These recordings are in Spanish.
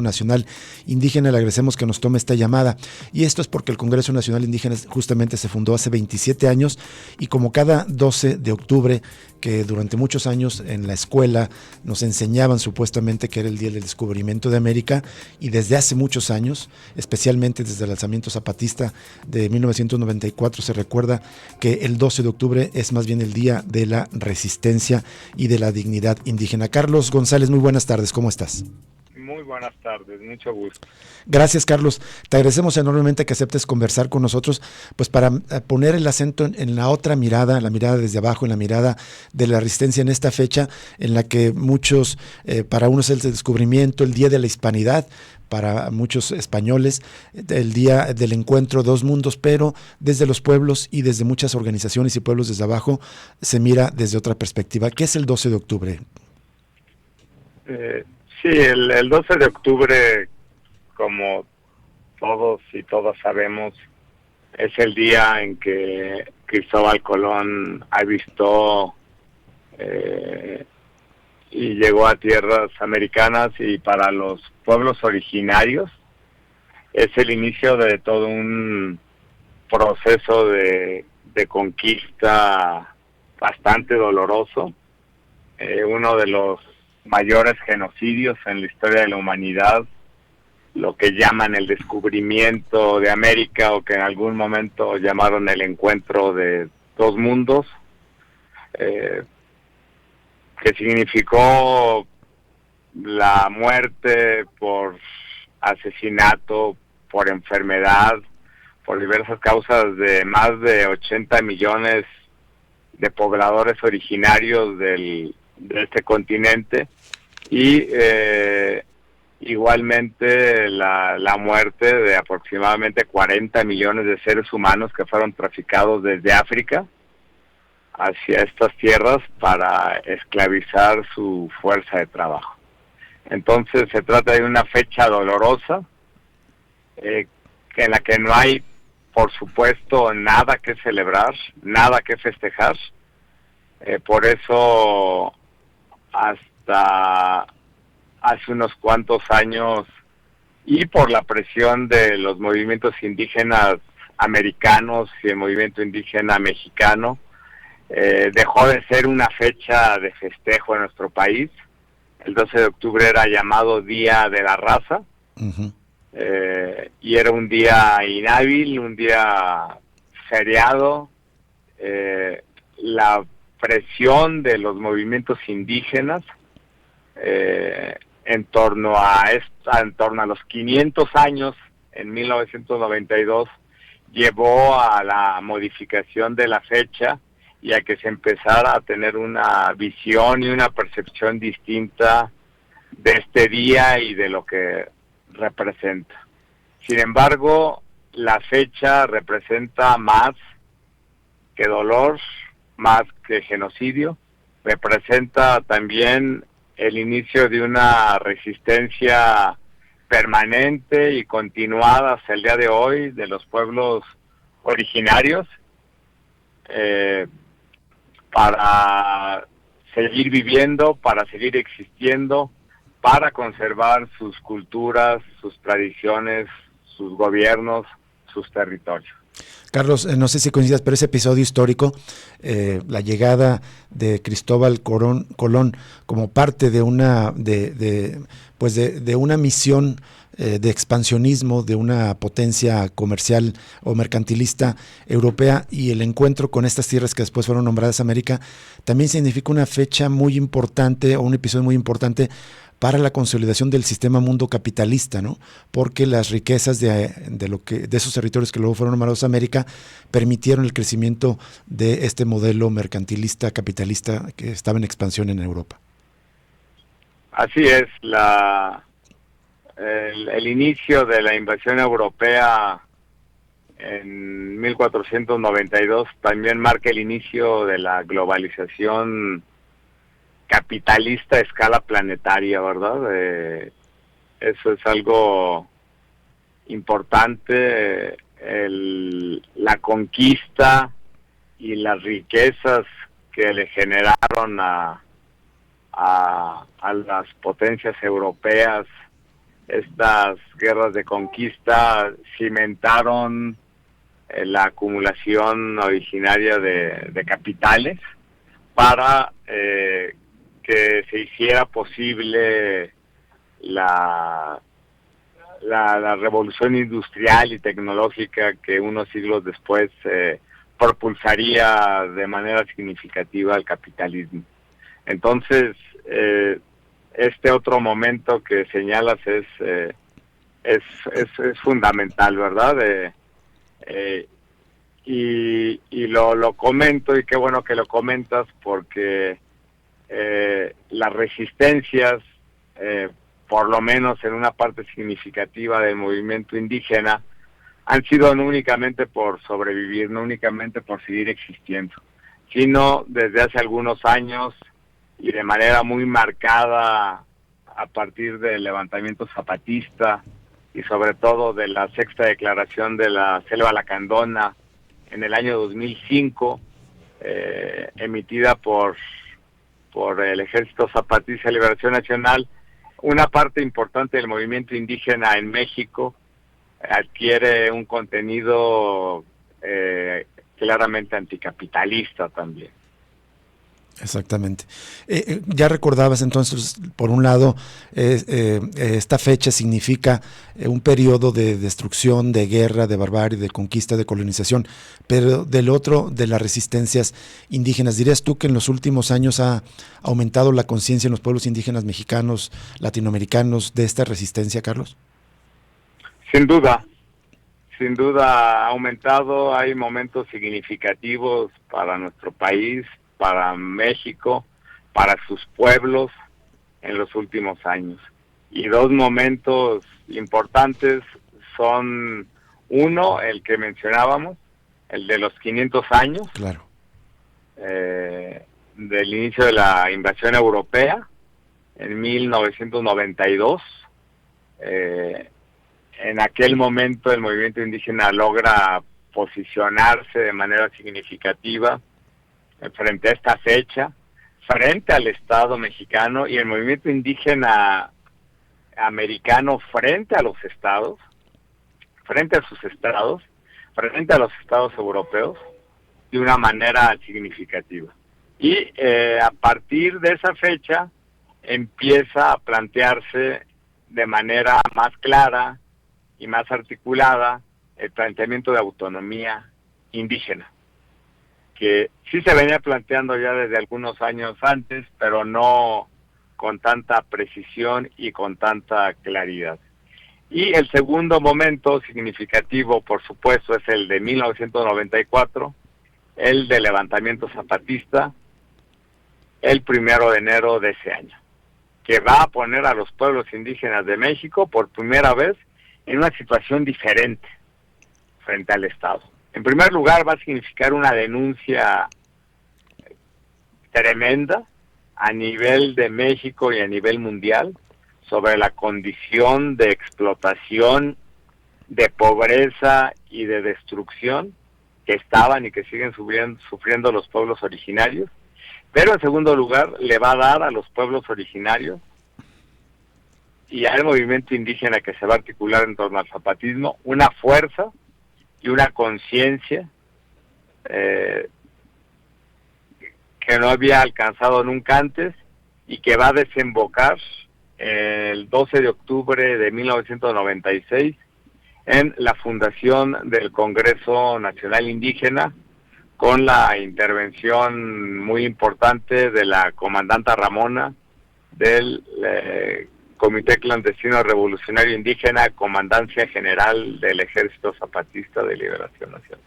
Nacional Indígena. Le agradecemos que nos tome esta llamada, y esto es porque el Congreso Nacional Indígena justamente se fundó hace 27 años, y como cada 12 de octubre, que durante muchos años en la escuela nos enseñaban supuestamente que era el día del descubrimiento de América, y desde hace muchos años, especialmente desde el alzamiento zapatista de 1994, se recuerda que el 12 de octubre es más bien el día de la resistencia y de la dignidad indígena. Carlos González, muy buenas tardes, ¿cómo estás? Muy buenas tardes, mucho gusto. Gracias, Carlos. Te agradecemos enormemente que aceptes conversar con nosotros, pues para poner el acento en la otra mirada, la mirada desde abajo, en la mirada de la resistencia en esta fecha en la que muchos, para unos es el descubrimiento, el Día de la Hispanidad, para muchos españoles, el día del encuentro de dos mundos, pero desde los pueblos y desde muchas organizaciones y pueblos desde abajo se mira desde otra perspectiva. ¿Qué es el 12 de octubre? Sí, el 12 de octubre, como todos y todas sabemos, es el día en que Cristóbal Colón avistó y llegó a tierras americanas, y para los pueblos originarios es el inicio de todo un proceso de conquista bastante doloroso, uno de los mayores genocidios en la historia de la humanidad, lo que llaman el descubrimiento de América, o que en algún momento llamaron el encuentro de dos mundos, que significó la muerte por asesinato, por enfermedad, por diversas causas de más de 80 millones de pobladores originarios de este continente, y igualmente la muerte de aproximadamente 40 millones de seres humanos que fueron traficados desde África hacia estas tierras para esclavizar su fuerza de trabajo. Entonces se trata de una fecha dolorosa, en la que no hay, por supuesto, nada que celebrar, nada que festejar. Por eso, hasta hace unos cuantos años, y por la presión de los movimientos indígenas americanos y el movimiento indígena mexicano, dejó de ser una fecha de festejo en nuestro país. El 12 de octubre era llamado Día de la Raza, Uh-huh. Y era un día inhábil, un día feriado. La presión de los movimientos indígenas en torno a los 500 años, en 1992, llevó a la modificación de la fecha y a que se empezara a tener una visión y una percepción distinta de este día y de lo que representa. Sin embargo, la fecha representa más que dolor, más que genocidio, representa también el inicio de una resistencia permanente y continuada hasta el día de hoy de los pueblos originarios, para seguir viviendo, para seguir existiendo, para conservar sus culturas, sus tradiciones, sus gobiernos, sus territorios. Carlos, no sé si coincidas, pero ese episodio histórico, la llegada de Cristóbal Colón como parte de una de una misión de expansionismo de una potencia comercial o mercantilista europea, y el encuentro con estas tierras que después fueron nombradas América, también significa una fecha muy importante, o un episodio muy importante para la consolidación del sistema mundo capitalista, ¿no? Porque las riquezas de esos territorios que luego fueron nombrados América permitieron el crecimiento de este modelo mercantilista, capitalista, que estaba en expansión en Europa. Así es, el inicio de la invasión europea en 1492 también marca el inicio de la globalización capitalista a escala planetaria, ¿verdad? Eso es algo importante, la conquista y las riquezas que le generaron a las potencias europeas estas guerras de conquista cimentaron la acumulación originaria de capitales para que se hiciera posible la revolución industrial y tecnológica que unos siglos después propulsaría de manera significativa al capitalismo. Entonces, este otro momento que señalas es fundamental, ¿verdad? Y lo comento, y qué bueno que lo comentas, porque las resistencias, por lo menos en una parte significativa del movimiento indígena, han sido no únicamente por sobrevivir, no únicamente por seguir existiendo, sino desde hace algunos años y de manera muy marcada a partir del levantamiento zapatista y sobre todo de la sexta declaración de la Selva Lacandona en el año 2005, emitida por el Ejército Zapatista de Liberación Nacional. Una parte importante del movimiento indígena en México adquiere un contenido claramente anticapitalista también. Exactamente. Ya recordabas entonces, por un lado, esta fecha significa un periodo de destrucción, de guerra, de barbarie, de conquista, de colonización, pero del otro, de las resistencias indígenas. ¿Dirías tú que en los últimos años ha aumentado la conciencia en los pueblos indígenas mexicanos, latinoamericanos, de esta resistencia, Carlos? Sin duda ha aumentado. Hay momentos significativos para nuestro país, para México, para sus pueblos en los últimos años. Y dos momentos importantes son, uno, el que mencionábamos, el de los 500 años, claro, del inicio de la invasión europea en 1992. En aquel momento el movimiento indígena logra posicionarse de manera significativa frente a esta fecha, frente al Estado mexicano, y el movimiento indígena americano frente a los estados, frente a sus estados, frente a los estados europeos, de una manera significativa. Y a partir de esa fecha empieza a plantearse de manera más clara y más articulada el planteamiento de autonomía indígena, que sí se venía planteando ya desde algunos años antes, pero no con tanta precisión y con tanta claridad. Y el segundo momento significativo, por supuesto, es el de 1994, el del levantamiento zapatista, el 1 de enero de ese año, que va a poner a los pueblos indígenas de México por primera vez en una situación diferente frente al Estado. En primer lugar, va a significar una denuncia tremenda a nivel de México y a nivel mundial sobre la condición de explotación, de pobreza y de destrucción que estaban y que siguen sufriendo los pueblos originarios. Pero en segundo lugar, le va a dar a los pueblos originarios y al movimiento indígena que se va a articular en torno al zapatismo una fuerza y una conciencia que no había alcanzado nunca antes, y que va a desembocar el 12 de octubre de 1996 en la fundación del Congreso Nacional Indígena, con la intervención muy importante de la comandanta Ramona del Comité Clandestino Revolucionario Indígena, Comandancia General del Ejército Zapatista de Liberación Nacional.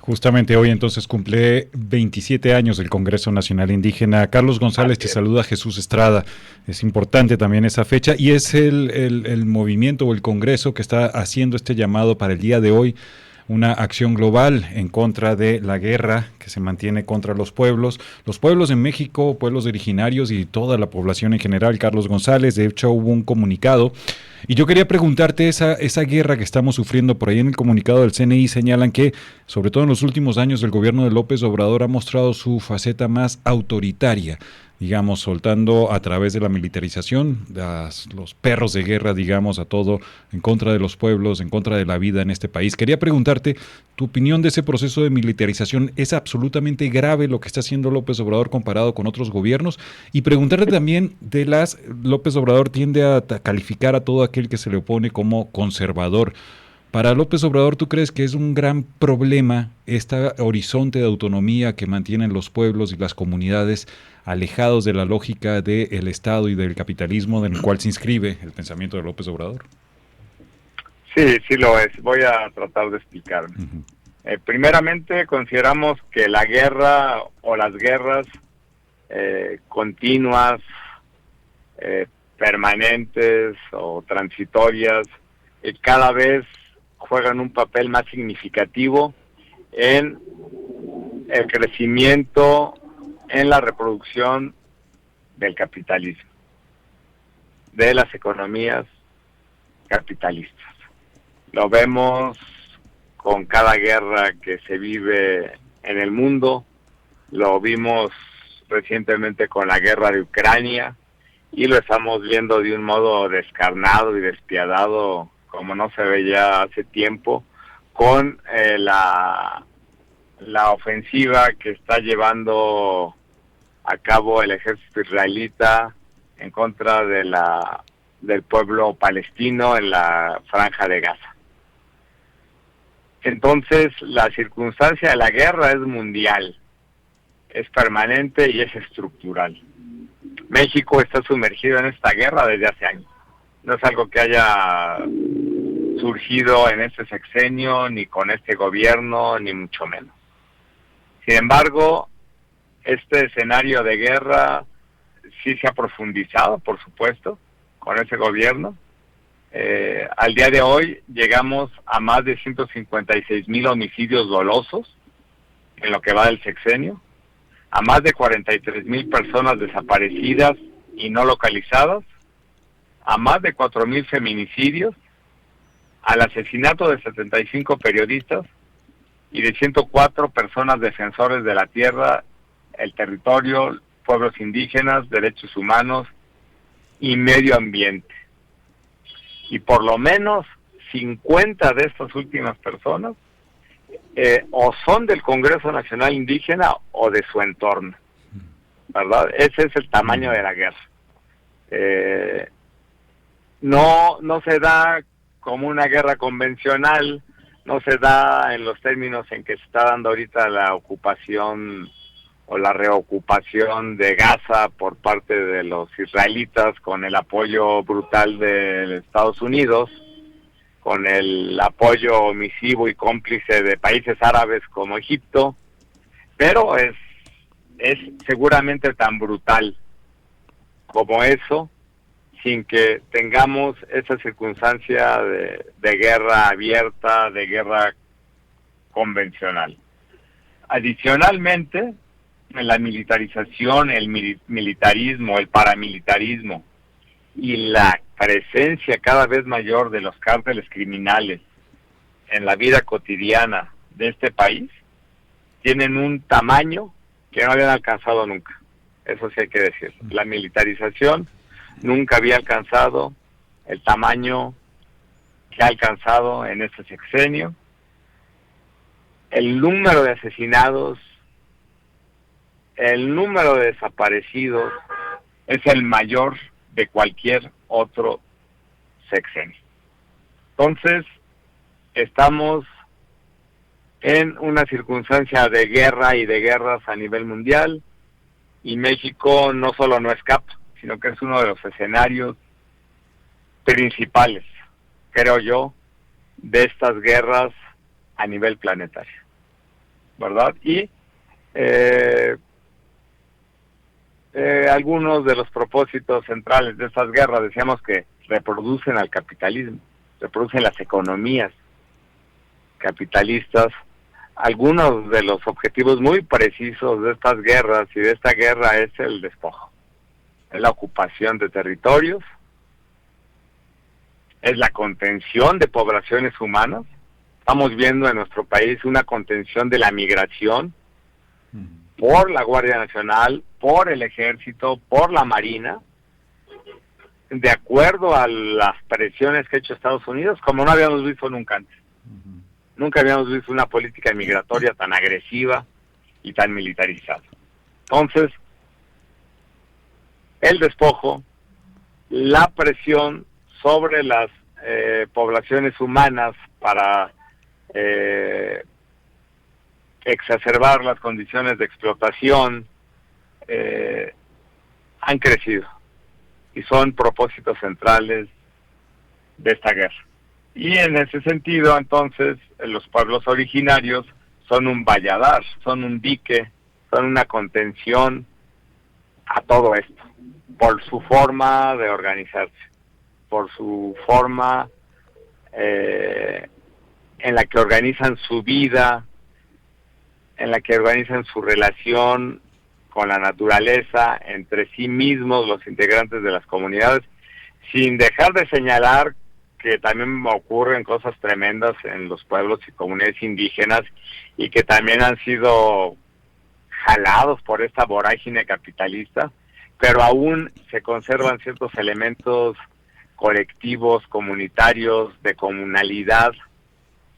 Justamente hoy entonces cumple 27 años el Congreso Nacional Indígena. Carlos González, te saluda Jesús Estrada. Es importante también esa fecha, y es el movimiento o el Congreso que está haciendo este llamado para el día de hoy, una acción global en contra de la guerra que se mantiene contra los pueblos en México, pueblos originarios y toda la población en general. Carlos González, de hecho hubo un comunicado, y yo quería preguntarte esa guerra que estamos sufriendo. Por ahí en el comunicado del CNI señalan que, sobre todo en los últimos años, el gobierno de López Obrador ha mostrado su faceta más autoritaria. digamos, soltando a través de la militarización los perros de guerra, digamos, a todo, en contra de los pueblos, en contra de la vida en este país. Quería preguntarte, tu opinión de ese proceso de militarización. ¿Es absolutamente grave lo que está haciendo López Obrador comparado con otros gobiernos? Y preguntarte también López Obrador tiende a calificar a todo aquel que se le opone como conservador. Para López Obrador, ¿tú crees que es un gran problema este horizonte de autonomía que mantienen los pueblos y las comunidades alejados de la lógica del Estado y del capitalismo en el cual se inscribe el pensamiento de López Obrador? Sí, sí lo es. Voy a tratar de explicarme. Primeramente, consideramos que la guerra o las guerras continuas, permanentes o transitorias, cada vez juegan un papel más significativo en el crecimiento, en la reproducción del capitalismo, de las economías capitalistas. Lo vemos con cada guerra que se vive en el mundo, lo vimos recientemente con la guerra de Ucrania y lo estamos viendo de un modo descarnado y despiadado como no se veía hace tiempo, con la ofensiva que está llevando a cabo el ejército israelita en contra del pueblo palestino en la Franja de Gaza. Entonces, la circunstancia de la guerra es mundial, es permanente y es estructural. México está sumergido en esta guerra desde hace años. No es algo que haya surgido en este sexenio, ni con este gobierno, ni mucho menos. Sin embargo, este escenario de guerra sí se ha profundizado, por supuesto, con ese gobierno. Al día de hoy llegamos a más de 156,000 homicidios dolosos en lo que va del sexenio, a más de 43,000 personas desaparecidas y no localizadas, a más de 4,000 feminicidios, al asesinato de 75 periodistas y de 104 personas defensores de la tierra, el territorio, pueblos indígenas, derechos humanos y medio ambiente. Y por lo menos 50 de estas últimas personas o son del Congreso Nacional Indígena o de su entorno, ¿verdad? Ese es el tamaño de la guerra. No se da como una guerra convencional, no se da en los términos en que se está dando ahorita la ocupación o la reocupación de Gaza por parte de los israelitas con el apoyo brutal de Estados Unidos, con el apoyo omisivo y cómplice de países árabes como Egipto, pero es seguramente tan brutal como eso, sin que tengamos esa circunstancia de guerra abierta, de guerra convencional. Adicionalmente, en la militarización, el militarismo, el paramilitarismo y la presencia cada vez mayor de los cárteles criminales en la vida cotidiana de este país, tienen un tamaño que no habían alcanzado nunca. Eso sí hay que decir. La militarización nunca había alcanzado el tamaño que ha alcanzado en este sexenio. El número de asesinados, el número de desaparecidos es el mayor de cualquier otro sexenio. Entonces, estamos en una circunstancia de guerra y de guerras a nivel mundial, y México no solo no escapa, sino que es uno de los escenarios principales, creo yo, de estas guerras a nivel planetario, ¿verdad? Y algunos de los propósitos centrales de estas guerras, decíamos que reproducen al capitalismo, reproducen las economías capitalistas. Algunos de los objetivos muy precisos de estas guerras y de esta guerra es el despojo, es la ocupación de territorios, es la contención de poblaciones humanas. Estamos viendo en nuestro país una contención de la migración por la Guardia Nacional, por el ejército, por la marina, de acuerdo a las presiones que ha hecho Estados Unidos, como no habíamos visto nunca antes. Nunca habíamos visto una política migratoria tan agresiva y tan militarizada. Entonces, el despojo, la presión sobre las poblaciones humanas para exacerbar las condiciones de explotación, han crecido y son propósitos centrales de esta guerra. Y en ese sentido, entonces, los pueblos originarios son un valladar, son un dique, son una contención a todo esto, por su forma de organizarse, por su forma en la que organizan su vida, en la que organizan su relación con la naturaleza, entre sí mismos, los integrantes de las comunidades, sin dejar de señalar que también ocurren cosas tremendas en los pueblos y comunidades indígenas y que también han sido jalados por esta vorágine capitalista, pero aún se conservan ciertos elementos colectivos, comunitarios, de comunalidad,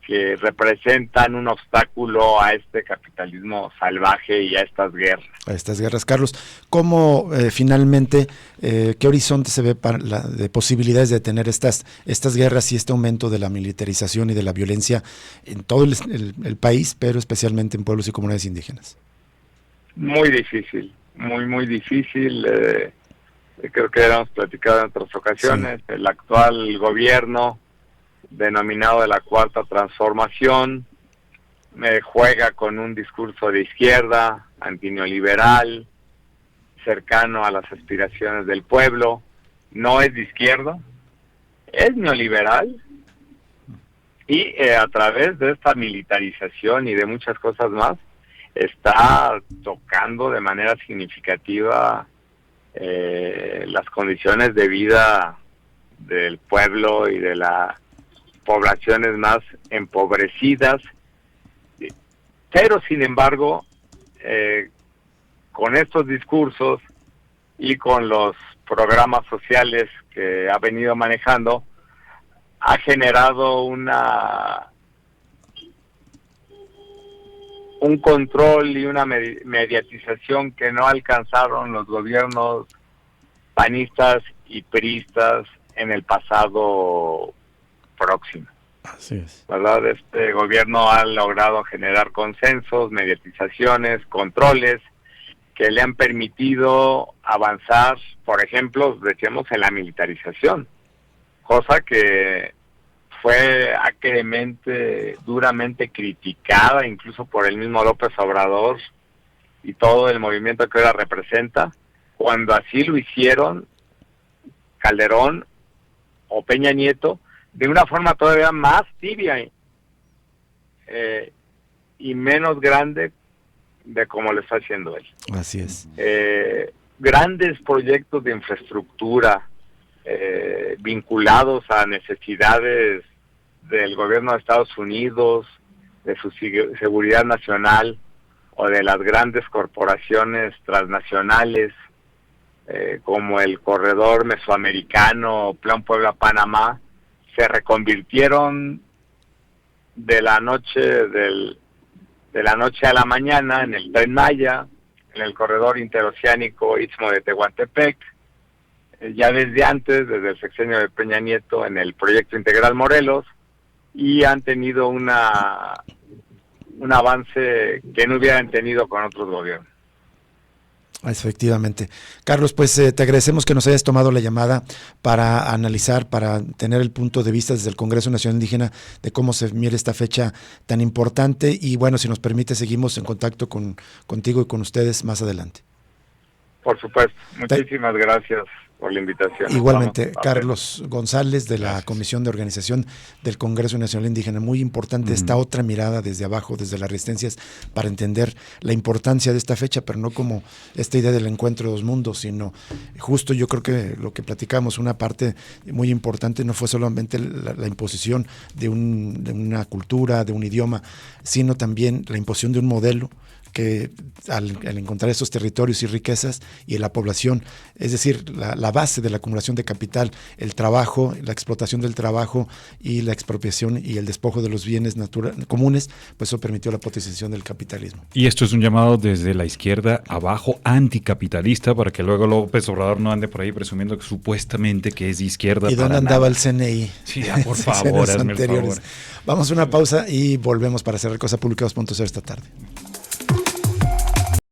que representan un obstáculo a este capitalismo salvaje y a estas guerras. A estas guerras, Carlos. ¿Cómo finalmente, qué horizonte se ve de posibilidades de tener estas guerras y este aumento de la militarización y de la violencia en todo el país, pero especialmente en pueblos y comunidades indígenas? Muy difícil, muy difícil. Creo que ya hemos platicado en otras ocasiones. Sí. El actual gobierno, denominado de la Cuarta Transformación, juega con un discurso de izquierda, antineoliberal, cercano a las aspiraciones del pueblo. No es de izquierda, es neoliberal, y a través de esta militarización y de muchas cosas más, está tocando de manera significativa las condiciones de vida del pueblo y de las poblaciones más empobrecidas, pero sin embargo, con estos discursos y con los programas sociales que ha venido manejando, ha generado un control y una mediatización que no alcanzaron los gobiernos panistas y priistas en el pasado próximo. Así es. ¿Verdad? Este gobierno ha logrado generar consensos, mediatizaciones, controles que le han permitido avanzar, por ejemplo, decíamos, en la militarización, cosa que fue acremente, duramente criticada, incluso por el mismo López Obrador y todo el movimiento que ahora representa, cuando así lo hicieron Calderón o Peña Nieto, de una forma todavía más tibia y menos grande de como lo está haciendo él. Así es. Grandes proyectos de infraestructura vinculados a necesidades del gobierno de Estados Unidos, de su seguridad nacional o de las grandes corporaciones transnacionales, como el corredor mesoamericano, Plan Puebla-Panamá, se reconvirtieron de la noche a la mañana en el Tren Maya, en el corredor interoceánico Istmo de Tehuantepec, ya desde antes, desde el sexenio de Peña Nieto, en el Proyecto Integral Morelos, y han tenido un avance que no hubieran tenido con otros gobiernos. Efectivamente. Carlos, pues te agradecemos que nos hayas tomado la llamada para analizar, para tener el punto de vista desde el Congreso Nacional Indígena de cómo se mira esta fecha tan importante, y bueno, si nos permite, seguimos en contacto contigo y con ustedes más adelante. Por supuesto. Muchísimas gracias por la invitación. Igualmente, Vamos, Carlos González, de la Gracias. Comisión de Organización del Congreso Nacional Indígena. Muy importante esta otra mirada desde abajo, desde las resistencias, para entender la importancia de esta fecha, pero no como esta idea del encuentro de dos mundos, sino justo yo creo que lo que platicamos, una parte muy importante no fue solamente la imposición de una cultura, de un idioma, sino también la imposición de un modelo que al encontrar esos territorios y riquezas y la población, es decir, la base de la acumulación de capital, el trabajo, la explotación del trabajo y la expropiación y el despojo de los bienes comunes, pues eso permitió la potenciación del capitalismo. Y esto es un llamado desde la izquierda abajo, anticapitalista, para que luego López Obrador no ande por ahí presumiendo que supuestamente que es de izquierda. ¿Y dónde andaba el CNI? Sí, ya, por favor, hazme el favor. Vamos a una pausa y volvemos para cerrar Cosa Pública 2.0 esta tarde.